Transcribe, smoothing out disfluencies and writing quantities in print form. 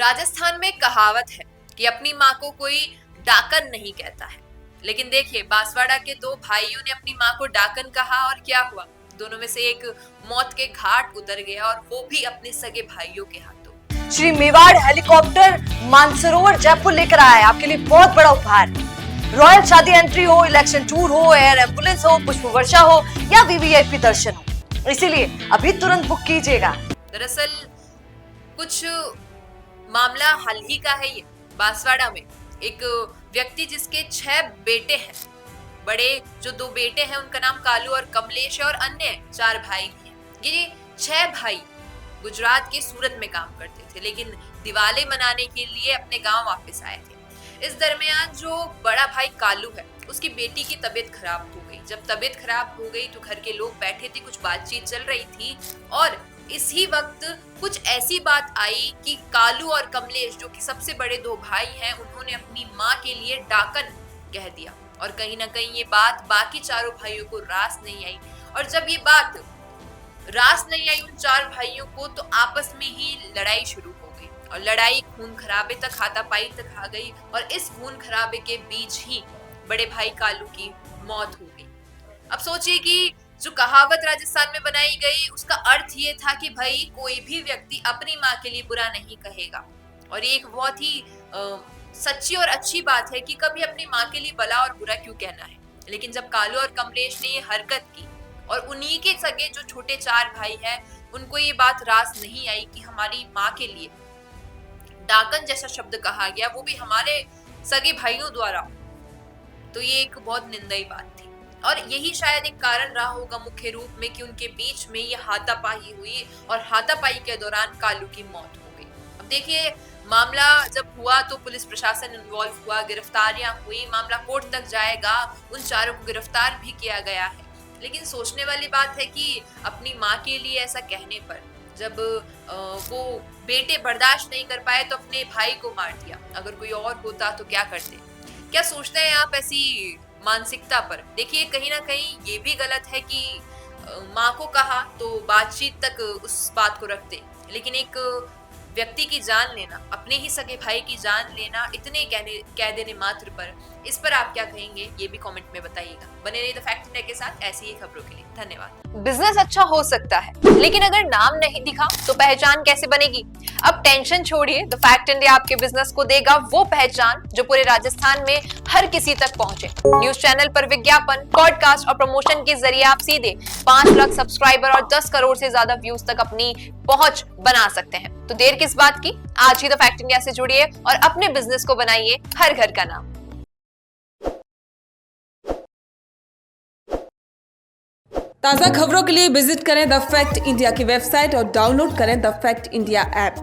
राजस्थान में कहावत है कि अपनी माँ को कोई डाकन नहीं कहता है। लेकिन देखिए, बांसवाड़ा के दो भाइयों ने अपनी माँ को डाकन कहा और क्या हुआ? दोनों में से एक मौत के घाट उतर गया और वो भी अपने सगे भाइयों के हाथों। श्री मेवाड़ हेलीकॉप्टर मानसरोवर जयपुर लेकर आया है आपके लिए बहुत बड़ा उपहार। रॉयल शादी एंट्री हो, इलेक्शन टूर हो, एयर एम्बुलेंस हो, पुष्प वर्षा हो या वीवीआईपी दर्शन हो, इसीलिए अभी तुरंत बुक कीजिएगा। दरअसल कुछ मामला हाल ही का है। ये बांसवाड़ा में एक व्यक्ति जिसके 6 बेटे हैं, बड़े जो 2 बेटे हैं उनका नाम कालू और कमलेश है और अन्य 4 भाई भी हैं। ये 6 भाई गुजरात के सूरत में काम करते थे, लेकिन दिवाली मनाने के लिए अपने गांव वापस आए थे। इस दरमियान जो बड़ा भाई कालू है, उसकी बेटी की तबीयत खराब हो गई। जब तबीयत खराब हो गई तो घर के लोग बैठे थे, कुछ बातचीत चल रही थी और इसी वक्त कुछ ऐसी बात आई कि कालू और कमलेश, जो कि सबसे बड़े 2 भाई हैं, उन्होंने अपनी माँ के लिए डाकन कह दिया। और कहीं ना कहीं ये बात बाकी चारों भाइयों को रास नहीं आई। और जब ये बात रास नहीं आई उन 4 भाइयों को, तो आपस में ही लड़ाई शुरू हो गई और लड़ाई खून खराबे तक, हाथापाई तक आ गई। और इस खून खराबे के बीच ही बड़े भाई कालू की मौत हो गई। अब सोचिए कि जो कहावत राजस्थान में बनाई गई, उसका अर्थ ये था कि भाई कोई भी व्यक्ति अपनी माँ के लिए बुरा नहीं कहेगा। और ये एक बहुत ही सच्ची और अच्छी बात है कि कभी अपनी माँ के लिए भला और बुरा क्यों कहना है। लेकिन जब कालू और कमलेश ने ये हरकत की और उन्हीं के सगे जो छोटे 4 भाई हैं, उनको ये बात रास नहीं आई कि हमारी माँ के लिए डाकन जैसा शब्द कहा गया, वो भी हमारे सगे भाइयों द्वारा, तो ये एक बहुत निंदनीय बात थी। और यही शायद एक कारण रहा होगा मुख्य रूप में कि उनके बीच में ये हाथापाई हुई और हाथापाई के दौरान कालू की मौत हो गई। अब देखिए, मामला जब हुआ तो पुलिस प्रशासन इन्वॉल्व हुआ, गिरफ्तारियां हुई, मामला कोर्ट तक जाएगा, उन 4 को गिरफ्तार भी किया गया है। लेकिन सोचने वाली बात है कि अपनी माँ के लिए ऐसा कहने पर जब वो बेटे बर्दाश्त नहीं कर पाए तो अपने भाई को मार दिया। अगर कोई और होता तो क्या करते? क्या सोचते हैं आप ऐसी मानसिकता पर? देखिए, कहीं ना कहीं ये भी गलत है कि माँ को कहा तो बातचीत तक उस बात को रखते, लेकिन एक व्यक्ति की जान लेना, अपने ही सगे भाई की जान लेना इतने कह देने मात्र पर, इस पर आप क्या कहेंगे ये भी कमेंट में बताइएगा। बने रहिए द फैक्ट इंडिया के साथ ऐसी ही खबरों के लिए। धन्यवाद। बिजनेस अच्छा हो सकता है, लेकिन अगर नाम नहीं दिखा तो पहचान कैसे बनेगी? अब टेंशन छोड़िए, द फैक्ट इंडिया आपके बिजनेस को देगा वो पहचान जो पूरे राजस्थान में हर किसी तक पहुंचे। न्यूज चैनल पर विज्ञापन, पॉडकास्ट और प्रमोशन के जरिए आप सीधे 5 लाख सब्सक्राइबर और 10 करोड़ से ज्यादा व्यूज तक अपनी पहुंच बना सकते हैं। तो देर किस बात की, आज ही द फैक्ट इंडिया से जुड़िए और अपने बिजनेस को बनाइए हर घर का नाम। ताज़ा खबरों के लिए विजिट करें द फैक्ट इंडिया की वेबसाइट और डाउनलोड करें द फैक्ट इंडिया ऐप।